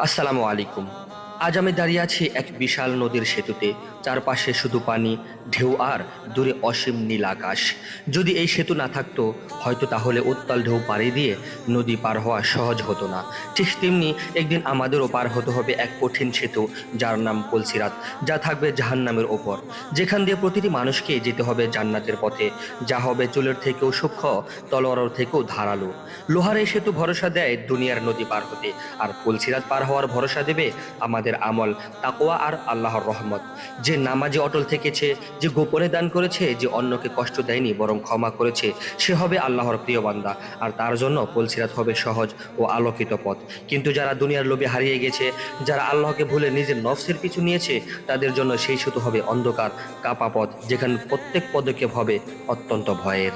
আসসালামু আলাইকুম। আজ আমি দাঁড়িয়ে আছি এক বিশাল নদীর সেতুতে। চারপাশে শুধু পানি, ঢেউ আর দূরে অসীম নীল আকাশ। যদি এই সেতু না থাকতো, হয়তো তাহলে উত্তাল ঢেউ পাড়ি দিয়ে নদী পার হওয়া সহজ হতো না। ঠিক তেমনি একদিন আমাদেরও পার হতে হবে এক কঠিন সেতু, যার নাম পুলসিরাত, যা থাকবে জাহান্নামের ওপর, যেখান দিয়ে প্রতিটি মানুষকে যেতে হবে জান্নাতের পথে, যা হবে চুলের থেকেও সূক্ষ্ম, তলোয়ারের থেকেও ধারালো। লোহার এই সেতু ভরসা দেয় দুনিয়ার নদী পার হতে, আর পুলসিরাত পার হওয়ার ভরসা দেবে আমাদের আমল, তাকওয়া আর আল্লাহর রহমত। যে নামাজে অটল থেকেছে, যে গোপনে দান করেছে, যে অন্যকে কষ্ট দেয়নি বরং ক্ষমা করেছে, সে হবে আল্লাহর প্রিয় বান্দা। আর তার জন্য পুলসিরাত হবে সহজ ও আলোকিত পথ। কিন্তু যারা দুনিয়ার লোভে হারিয়ে গেছে, যারা আল্লাহকে ভুলে নিজের নফসের পিছু নিয়েছে, তাদের জন্য সেই সেতু হবে অন্ধকার, কাপা পথ, যেখানে প্রত্যেক পদক্ষেপ হবে অত্যন্ত ভয়ের।